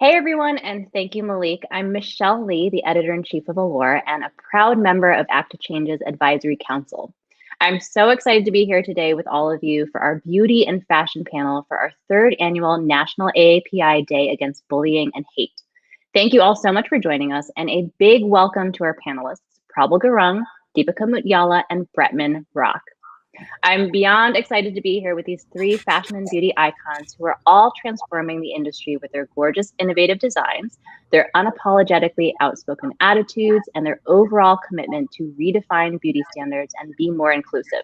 Hey everyone, and thank you, Malik. I'm Michelle Lee, the editor-in-chief of Allure and a proud member of Active Change's Advisory Council. I'm so excited to be here today with all of you for our beauty and fashion panel for our third annual National AAPI Day Against Bullying and Hate. Thank you all so much for joining us, and a big welcome to our panelists, Prabal Gurung, Deepica Mutyala, and Bretman Rock. I'm beyond excited to be here with these three fashion and beauty icons who are all transforming the industry with their gorgeous, innovative designs, their unapologetically outspoken attitudes, and their overall commitment to redefine beauty standards and be more inclusive.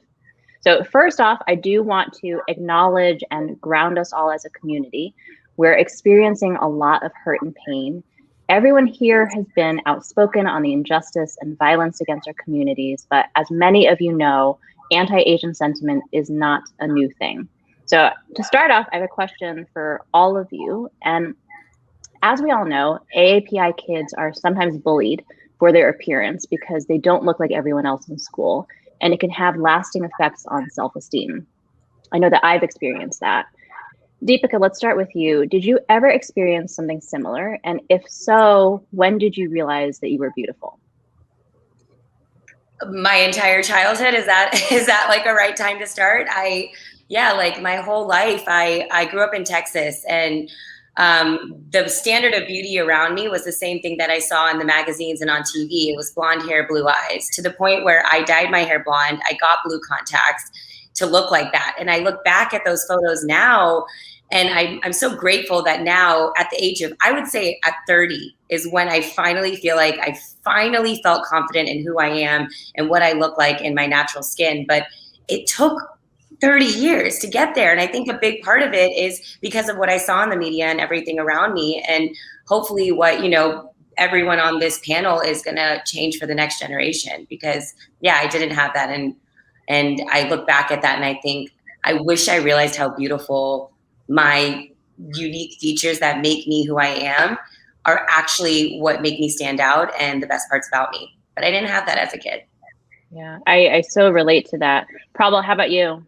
So first off, I do want to acknowledge and ground us all as a community. We're experiencing a lot of hurt and pain. Everyone here has been outspoken on the injustice and violence against our communities, but as many of you know, anti-Asian sentiment is not a new thing. So to start off, I have a question for all of you. And as we all know, AAPI kids are sometimes bullied for their appearance because they don't look like everyone else in school, and it can have lasting effects on self-esteem. I know that I've experienced that. Deepica, let's start with you. Did you ever experience something similar? And if so, when did you realize that you were beautiful? My entire childhood, is that like a right time to start? Like my whole life, I grew up in Texas, and the standard of beauty around me was the same thing that I saw in the magazines and on TV. It was blonde hair, blue eyes, to the point where I dyed my hair blonde. I got blue contacts to look like that. And I look back at those photos now, and I'm so grateful that now at the age of, I would say at 30 is when I finally feel like I finally felt confident in who I am and what I look like in my natural skin. But it took 30 years to get there. And I think a big part of it is because of what I saw in the media and everything around me. And hopefully what, everyone on this panel is going to change for the next generation, because I didn't have that. And I look back at that and I think, I wish I realized how beautiful my unique features that make me who I am are actually what make me stand out and the best parts about me. But I didn't have that as a kid. Yeah, I so relate to that. Prabal, how about you?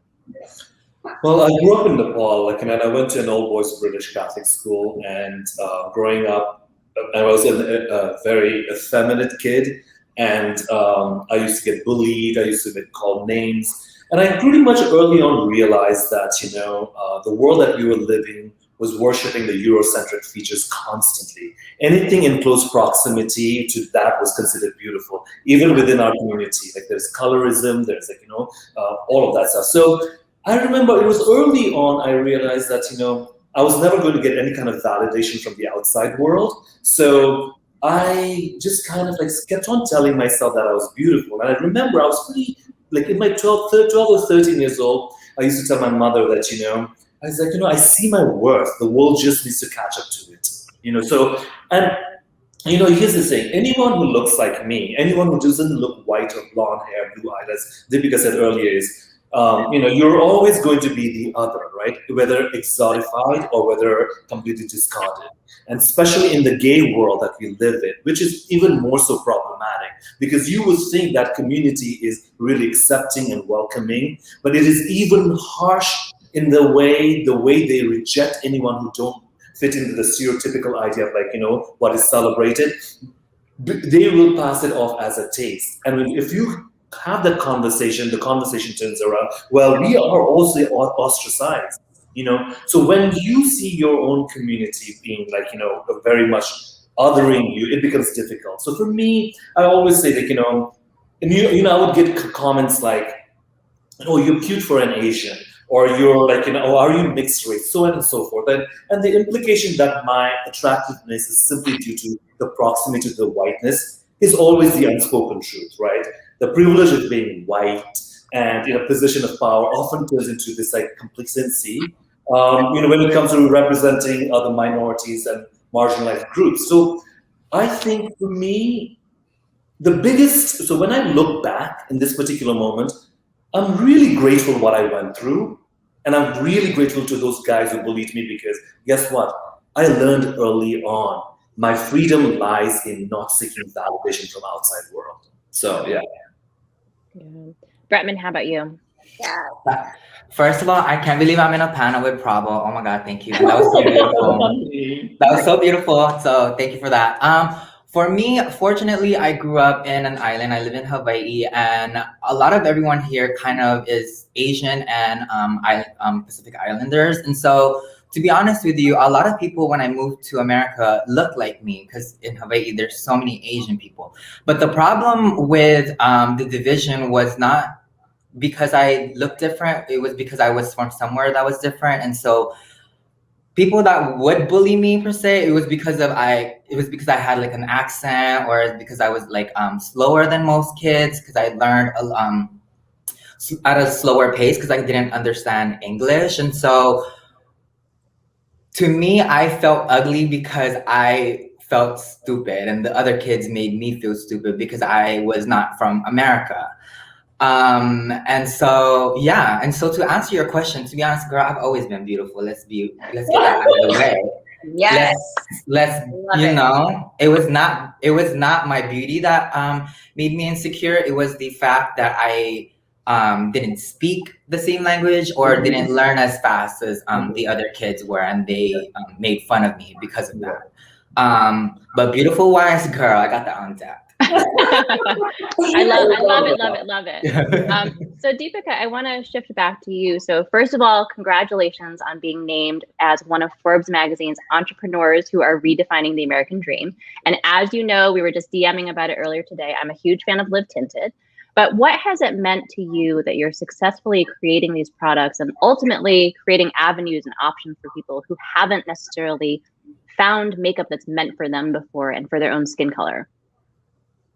Well, I grew up in Nepal, and I went to an all-boys British Catholic school, and growing up, I was a very effeminate kid, and I used to get bullied, I used to get called names, and I pretty much early on realized that, the world that we were living was worshiping the Eurocentric features constantly. Anything in close proximity to that was considered beautiful, even within our community. Like there's colorism, there's all of that stuff. So I remember it was early on I realized that, I was never going to get any kind of validation from the outside world. So I just kind of kept on telling myself that I was beautiful. And I remember I was pretty, in my 12 or 13 years old, I used to tell my mother that, I was like, I see my worth. The world just needs to catch up to it. So, and, here's the thing. Anyone who looks like me, anyone who doesn't look white or blonde hair, blue-eyed, as Deepica said earlier, is, you're always going to be the other, right? Whether exotified or whether completely discarded. And especially in the gay world that we live in, which is even more so problematic, because you would think that community is really accepting and welcoming, but it is even harsh in the way they reject anyone who don't fit into the stereotypical idea of what is celebrated. They will pass it off as a taste. And if you have that conversation, the conversation turns around, well, we are also ostracized, So when you see your own community being very much othering you, it becomes difficult. So for me, I always say that, I would get comments like, oh, you're cute for an Asian, or you're oh, are you mixed race, so on and so forth. And the implication that my attractiveness is simply due to the proximity to the whiteness is always the unspoken truth, right? The privilege of being white and in a position of power often turns into this complacency, when it comes to representing other minorities and marginalized groups. So I think for me, so when I look back in this particular moment, I'm really grateful what I went through. And I'm really grateful to those guys who bullied me, because guess what? I learned early on, my freedom lies in not seeking validation from outside world. So, yeah. Bretman, how about you? Yeah. First of all, I can't believe I'm in a panel with Prabal. Oh my God, thank you. And that was so beautiful. That was so beautiful. So thank you for that. For me, fortunately, I grew up in an island. I live in Hawaii, and a lot of everyone here kind of is Asian and Pacific Islanders. And so, to be honest with you, a lot of people when I moved to America look like me because in Hawaii there's so many Asian people. But the problem with the division was not because I looked different. It was because I was from somewhere that was different, and so people that would bully me per se, it was because I had like an accent, or because I was like slower than most kids, because I learned at a slower pace because I didn't understand English. And so to me, I felt ugly because I felt stupid, and the other kids made me feel stupid because I was not from America. And so to answer your question, to be honest, girl, I've always been beautiful. Let's get that out of the way. Yes. Let's you know, it was not my beauty that made me insecure. It was the fact that I didn't speak the same language or didn't learn as fast as the other kids were, and they made fun of me because of that. But beautiful wise, girl, I got that on tap. I love it. So Deepica, I want to shift back to you. So first of all, congratulations on being named as one of Forbes magazine's entrepreneurs who are redefining the American dream. And as you know, we were just DMing about it earlier today. I'm a huge fan of Live Tinted. But what has it meant to you that you're successfully creating these products and ultimately creating avenues and options for people who haven't necessarily found makeup that's meant for them before and for their own skin color?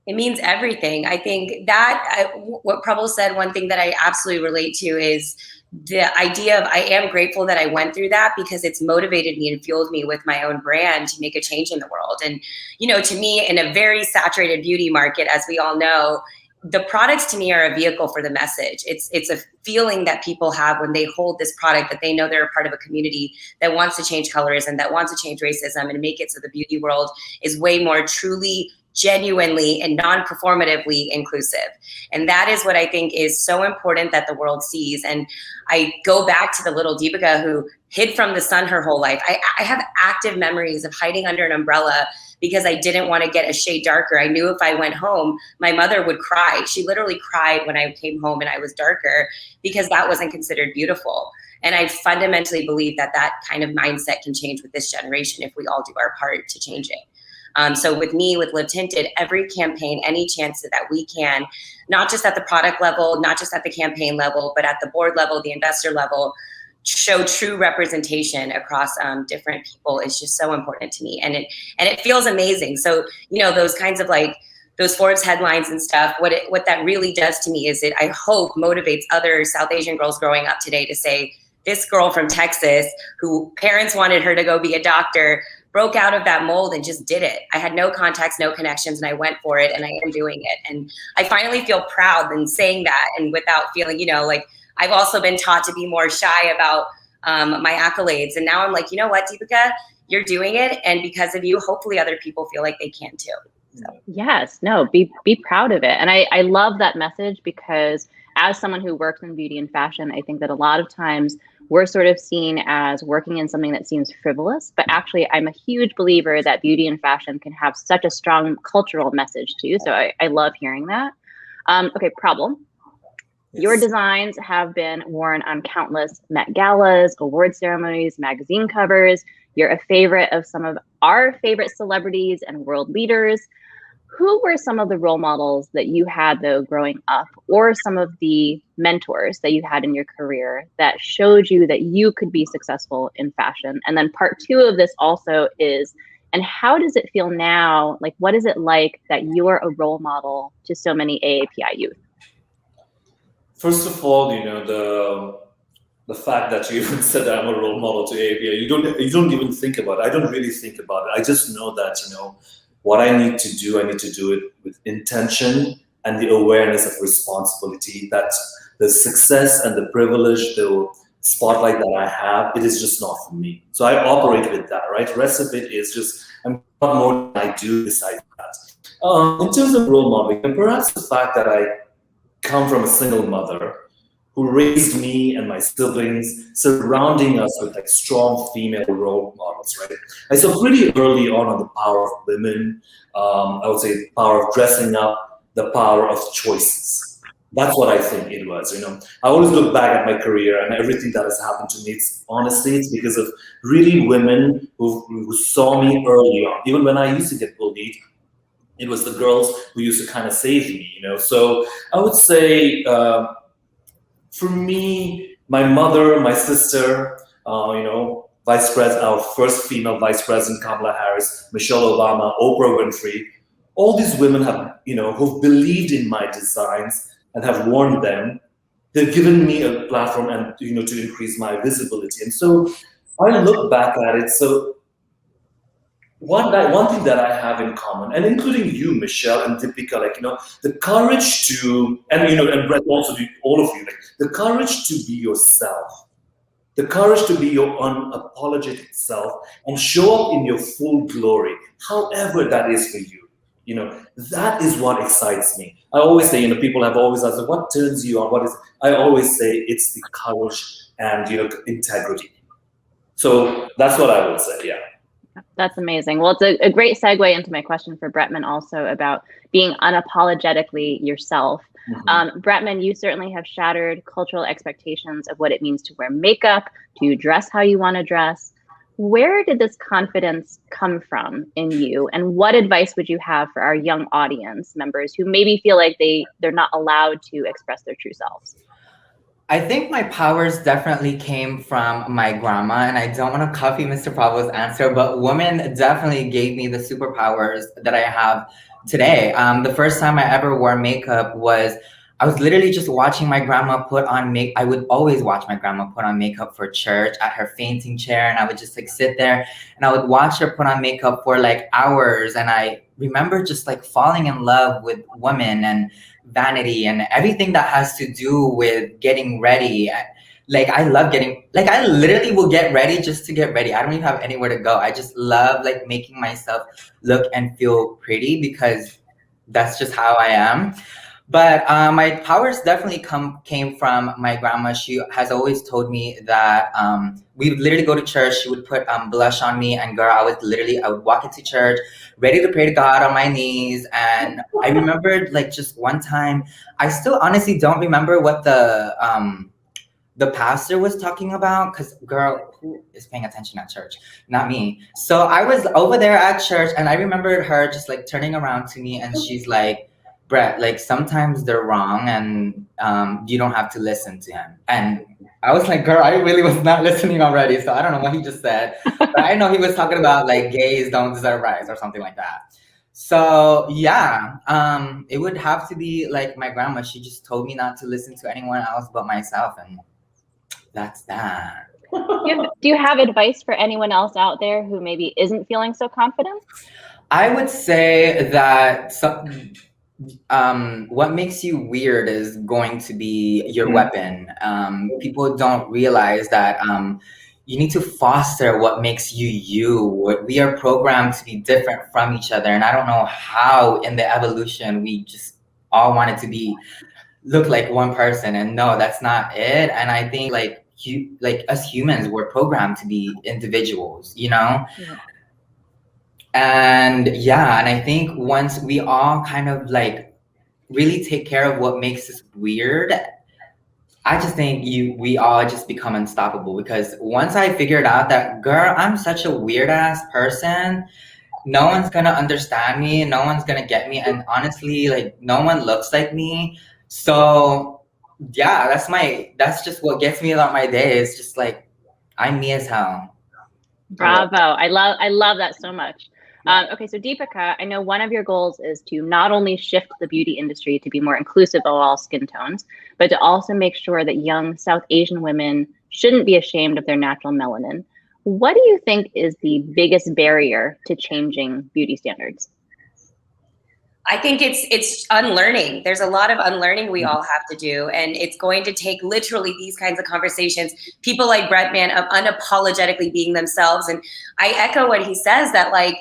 It means everything. I think that what Prabal said, one thing that I absolutely relate to is the idea of I am grateful that I went through that, because it's motivated me and fueled me with my own brand to make a change in the world. And, you know, to me, in a very saturated beauty market, as we all know, the products to me are a vehicle for the message. It's a feeling that people have when they hold this product, that they know they're a part of a community that wants to change colors and that wants to change racism and make it so the beauty world is way more truly, genuinely, and non-performatively inclusive. And that is what I think is so important that the world sees. And I go back to the little Deepica who hid from the sun her whole life. I have active memories of hiding under an umbrella because I didn't want to get a shade darker. I knew if I went home, my mother would cry. She literally cried when I came home and I was darker, because that wasn't considered beautiful. And I fundamentally believe that that kind of mindset can change with this generation if we all do our part to change it. So with me, with Live Tinted, every campaign, any chance that we can, not just at the product level, not just at the campaign level, but at the board level, the investor level, show true representation across different people is just so important to me. And it feels amazing. So, you know, those kinds of like those Forbes headlines and stuff, what that really does to me is it, I hope, motivates other South Asian girls growing up today to say, this girl from Texas who parents wanted her to go be a doctor broke out of that mold and just did it. I had no contacts, no connections, and I went for it, and I am doing it. And I finally feel proud in saying that, and without feeling, you know, like I've also been taught to be more shy about my accolades. And now I'm like, you know what, Deepica, you're doing it. And because of you, hopefully other people feel like they can too. So. Yes, no, be proud of it. And I love that message, because as someone who works in beauty and fashion, I think that a lot of times we're sort of seen as working in something that seems frivolous, but actually I'm a huge believer that beauty and fashion can have such a strong cultural message too. So I love hearing that. Okay, Prabal. Yes. Your designs have been worn on countless Met Galas, award ceremonies, magazine covers. You're a favorite of some of our favorite celebrities and world leaders. Who were some of the role models that you had, though, growing up, or some of the mentors that you had in your career that showed you that you could be successful in fashion? And then part two of this also is, and how does it feel now? Like, what is it like that you're a role model to so many AAPI youth? First of all, you know, the fact that you even said I'm a role model to AAPI, you don't even think about it. I don't really think about it. I just know that, you know, what I need to do it with intention and the awareness of responsibility, that the success and the privilege, the spotlight that I have, it is just not for me. So I operate with that, right? The rest of it is just, I'm not more than I do besides that. In terms of role modeling, and perhaps the fact that I come from a single mother who raised me and my siblings, surrounding us with like strong female role models, right? I saw pretty early on the power of women. I would say the power of dressing up, the power of choices. That's what I think it was, you know. I always look back at my career and everything that has happened to me. It's because of really women who saw me early on. Even when I used to get bullied, it was the girls who used to kind of save me, you know. So I would say, for me, my mother, my sister, you know, Vice President, our first female Vice President, Kamala Harris, Michelle Obama, Oprah Winfrey, all these women have, you know, who've believed in my designs and have worn them. They've given me a platform and, you know, to increase my visibility. And so I look back at it. So one thing that I have in common, and including you, Michelle and Deepica, like, you know, the courage to, and, you know, and Brett, also all of you, like, the courage to be yourself. The courage to be your unapologetic self and show up in your full glory, however that is for you. You know, that is what excites me. I always say, you know, people have always asked, what turns you on? I always say it's the courage and, you know, integrity. So that's what I would say, yeah. That's amazing. Well, it's a great segue into my question for Bretman also about being unapologetically yourself. Bretman, you certainly have shattered cultural expectations of what it means to wear makeup, to dress how you want to dress. Where did this confidence come from in you? And what advice would you have for our young audience members who maybe feel like they're not allowed to express their true selves? I think my powers definitely came from my grandma, and I don't want to copy Mr. Prabal's answer, but women definitely gave me the superpowers that I have today. The first time I ever wore makeup I was literally just watching my grandma put on makeup. I would always watch my grandma put on makeup for church at her fainting chair, and I would just like sit there and I would watch her put on makeup for like hours. And I remember just like falling in love with women and vanity and everything that has to do with getting ready. Like I love I literally will get ready just to get ready. I don't even have anywhere to go. I just love like making myself look and feel pretty because that's just how I am. But my powers definitely came from my grandma. She has always told me that we would literally go to church. She would put blush on me, and girl, I would walk into church ready to pray to God on my knees. And I remembered like just one time, I still honestly don't remember what the pastor was talking about, because girl, who is paying attention at church? Not me. So I was over there at church, and I remembered her just like turning around to me, and she's like, Brett, like sometimes they're wrong, and you don't have to listen to him. And I was like, girl, I really was not listening already, so I don't know what he just said, but I know he was talking about like gays don't deserve rights or something like that. So yeah, it would have to be like my grandma. She just told me not to listen to anyone else but myself, and that's that. Do you have advice for anyone else out there who maybe isn't feeling so confident? I would say that what makes you weird is going to be your weapon. People don't realize that you need to foster what makes you you. We are programmed to be different from each other, and I don't know how in the evolution we just all wanted to look like one person, and no, that's not it. And I think like us humans, we're programmed to be individuals, you know? Yeah. And yeah, and I think once we all kind of like really take care of what makes us weird, I just think we all just become unstoppable. Because once I figured out that, girl, I'm such a weird ass person, no one's gonna understand me, no one's gonna get me, and honestly, like no one looks like me. So yeah, that's just what gets me about my day. It's just like I'm me as hell. Bravo. I love that so much. Okay, so Deepica, I know one of your goals is to not only shift the beauty industry to be more inclusive of all skin tones, but to also make sure that young South Asian women shouldn't be ashamed of their natural melanin. What do you think is the biggest barrier to changing beauty standards? I think it's unlearning. There's a lot of unlearning we all have to do, and it's going to take literally these kinds of conversations. People like Bretman unapologetically being themselves, and I echo what he says that like,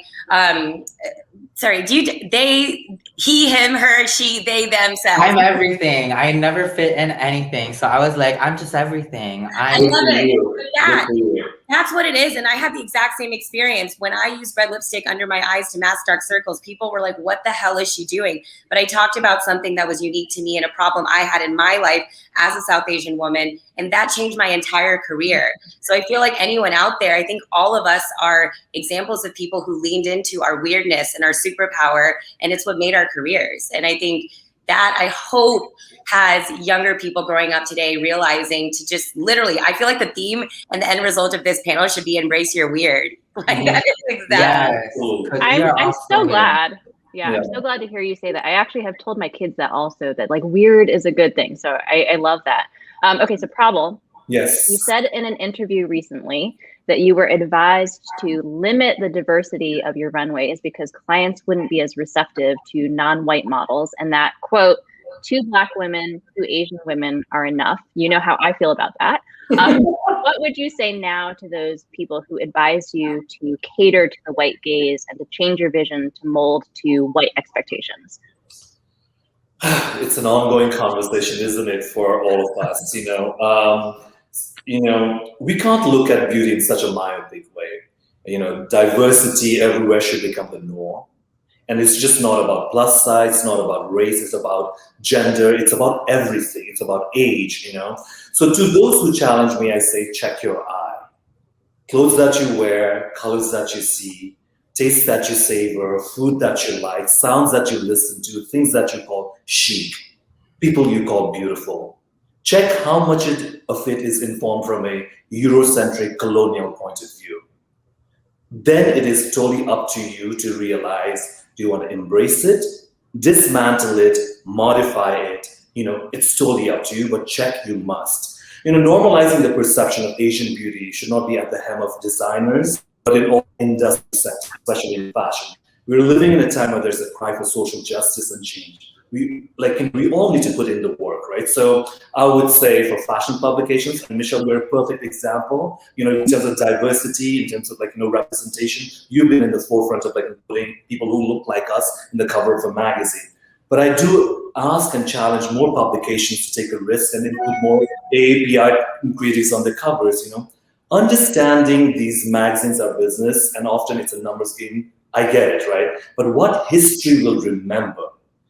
he, him, her, she, they, themselves. I'm everything. I never fit in anything. So I was like, I'm just everything. I love it. Yeah. That's what it is. And I had the exact same experience. When I used red lipstick under my eyes to mask dark circles, people were like, what the hell is she doing? But I talked about something that was unique to me and a problem I had in my life as a South Asian woman. And that changed my entire career. So I feel like anyone out there, I think all of us are examples of people who leaned into our weirdness and our superpower. And it's what made our careers. And I think that, I hope, has younger people growing up today realizing to just literally, I feel like the theme and the end result of this panel should be embrace your weird. Like that is exactly. Yes. I'm so glad. Yeah, I'm so glad to hear you say that. I actually have told my kids that also, that like weird is a good thing. So I love that. Okay, so Prabal, yes, you said in an interview recently that you were advised to limit the diversity of your runways because clients wouldn't be as receptive to non-white models, and that, quote, 2 Black women, 2 Asian women are enough. You know how I feel about that. What would you say now to those people who advise you to cater to the white gaze and to change your vision to mold to white expectations? It's an ongoing conversation, isn't it, for all of us? We can't look at beauty in such a myopic way. Diversity everywhere should become the norm. And it's just not about plus size, it's not about race, it's about gender, it's about everything, it's about age, So to those who challenge me, I say, check your eye. Clothes that you wear, colors that you see, tastes that you savor, food that you like, sounds that you listen to, things that you call chic, people you call beautiful. Check how much of it is informed from a Eurocentric colonial point of view. Then it is totally up to you to realize, do you want to embrace it, dismantle it, modify it? It's totally up to you, but check you must. Normalizing the perception of Asian beauty should not be at the hem of designers, but in all industry sectors, especially in fashion. We're living in a time where there's a cry for social justice and change. We all need to put in the work, right? So I would say for fashion publications, and Michelle, we're a perfect example, in terms of diversity, in terms of representation. You've been in the forefront of putting people who look like us in the cover of a magazine. But I do ask and challenge more publications to take a risk and include more AAPI creatives on the covers, Understanding these magazines are business, and often it's a numbers game. I get it, right? But what history will remember,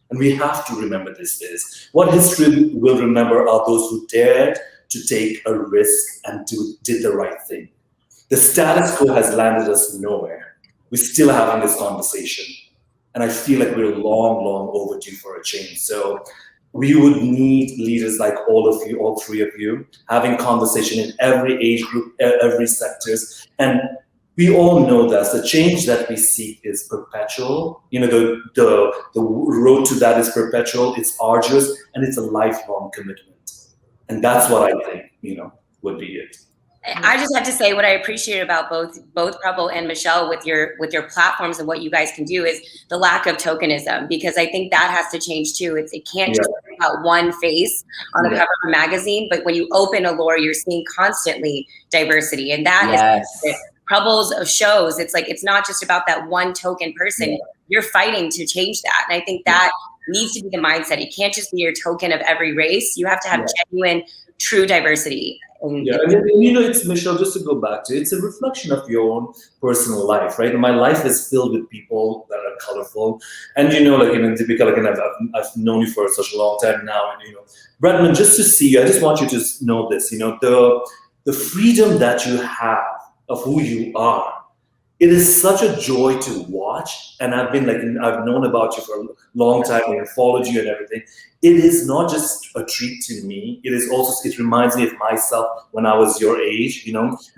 and we have to remember this, is what history will remember are those who dared to take a risk and did the right thing. The status quo has landed us nowhere. We're still having this conversation. And I feel like we're long, long overdue for a change. So we would need leaders like all of you, all 3 of you, having conversation in every age group, every sectors. And we all know that the change that we seek is perpetual. The road to that is perpetual, it's arduous, and it's a lifelong commitment. And that's what I think, would be it. I just have to say what I appreciate about both Prabal and Michelle with your platforms and what you guys can do is the lack of tokenism, because I think that has to change too. It can't just be about one face on the cover of a magazine, but when you open Allure, you're seeing constantly diversity, and that is Prabal's of shows. It's not just about that one token person. You're fighting to change that, and I think that needs to be the mindset. It can't just be your token of every race. You have to have genuine, true diversity. And it's, Michelle, just to go back to it, it's a reflection of your own personal life, right? My life is filled with people that are colorful, and Deepica, I've known you for such a long time now, and Bretman, just to see you, I just want you to know this, the freedom that you have of who you are. It is such a joy to watch, and I've known about you for a long time and followed you and everything. It is not just a treat to me. It reminds me of myself when I was your age,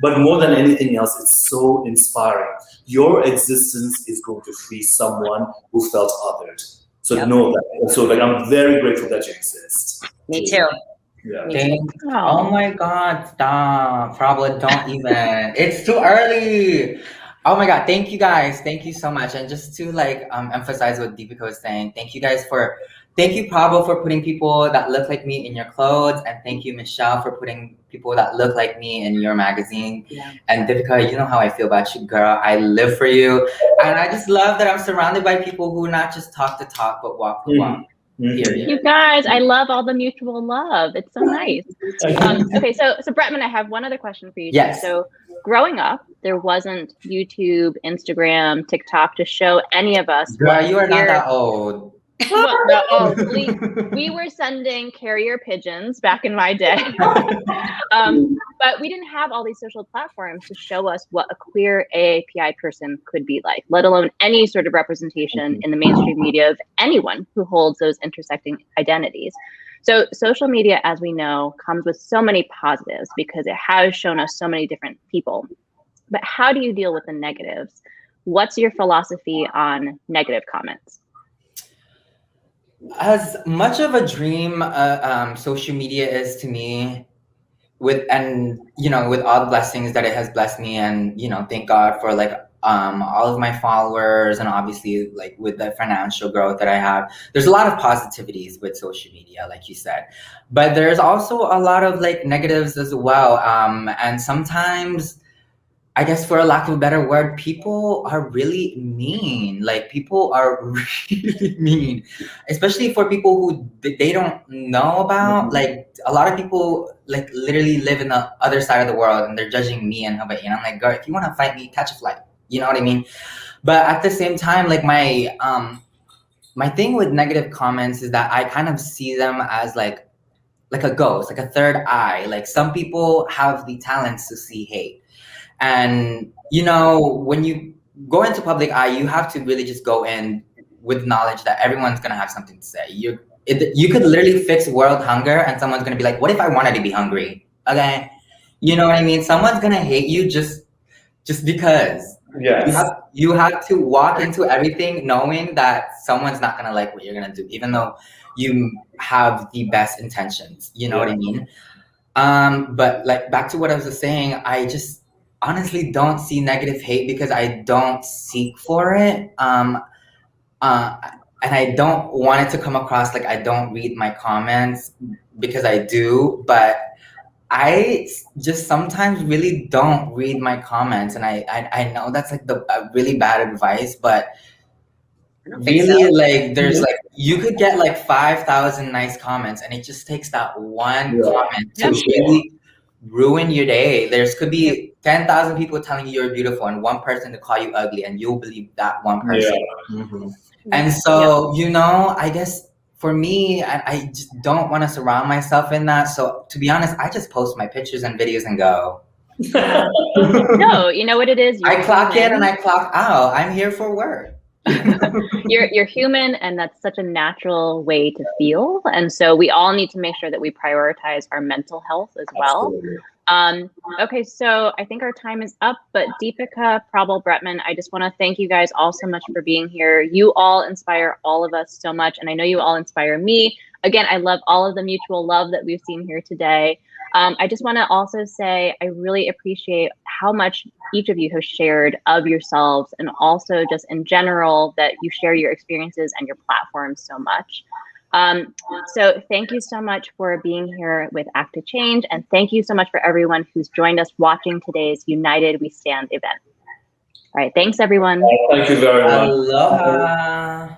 But more than anything else, it's so inspiring. Your existence is going to free someone who felt othered. So know that. So I'm very grateful that you exist. Me too. Yeah. Oh my God, stop. Probably don't even. It's too early. Oh my God, thank you guys. Thank you so much. And just to emphasize what Deepica was saying, thank you, Prabal, for putting people that look like me in your clothes. And thank you, Michelle, for putting people that look like me in your magazine. Yeah. And Deepica, you know how I feel about you, girl. I live for you. And I just love that I'm surrounded by people who not just talk the talk, but walk the walk. Period. You guys, I love all the mutual love. It's so nice. Okay, so Bretman, I have one other question for you. Yes. So growing up, there wasn't YouTube, Instagram, TikTok to show any of us. Girl, you are not that old. Well, no, we were sending carrier pigeons back in my day. But we didn't have all these social platforms to show us what a queer AAPI person could be like, let alone any sort of representation in the mainstream media of anyone who holds those intersecting identities. So social media, as we know, comes with so many positives because it has shown us so many different people. But how do you deal with the negatives? What's your philosophy on negative comments? As much of a dream social media is to me, with all the blessings that it has blessed me, and thank God for like all of my followers, and obviously like with the financial growth that I have, there's a lot of positivities with social media, like you said, but there's also a lot of like negatives as well, and sometimes, I guess for a lack of a better word, people are really mean. Like people are really mean, especially for people who they don't know about. Like a lot of people like literally live in the other side of the world and they're judging me and Hawaii. And I'm like, girl, if you want to fight me, catch a flight. You know what I mean? But at the same time, like my thing with negative comments is that I kind of see them as like a ghost, like a third eye. Like some people have the talents to see hate. And, when you go into public eye, you have to really just go in with knowledge that everyone's going to have something to say. You could literally fix world hunger and someone's going to be like, what if I wanted to be hungry? Okay. You know what I mean? Someone's going to hate you just because. Yes. You have to walk into everything knowing that someone's not going to like what you're going to do, even though you have the best intentions. You know what I mean? But like back to what I was just saying, I just honestly don't see negative hate because I don't seek for it. And I don't want it to come across like I don't read my comments, because I do, but I just sometimes really don't read my comments. And I know that's like a really bad advice, but really like there's like, you could get like 5,000 nice comments and it just takes that one comment to really ruin your day. There could be 10,000 people telling you you're beautiful and one person to call you ugly, and you'll believe that one person. And so, I guess for me, I just don't want to surround myself in that. So to be honest, I just post my pictures and videos and go. No, you know what it is? I clock in and I clock out. I'm here for work. You're human, and that's such a natural way to feel. And so we all need to make sure that we prioritize our mental health as well. Okay, so I think our time is up, but Deepica, Prabal, Bretman, I just want to thank you guys all so much for being here. You all inspire all of us so much, and I know you all inspire me. Again, I love all of the mutual love that we've seen here today. I just want to also say I really appreciate how much each of you have shared of yourselves, and also just in general that you share your experiences and your platforms so much. So thank you so much for being here with Act to Change, and thank you so much for everyone who's joined us watching today's United We Stand event. All right, thanks everyone. Thank you very much. Aloha.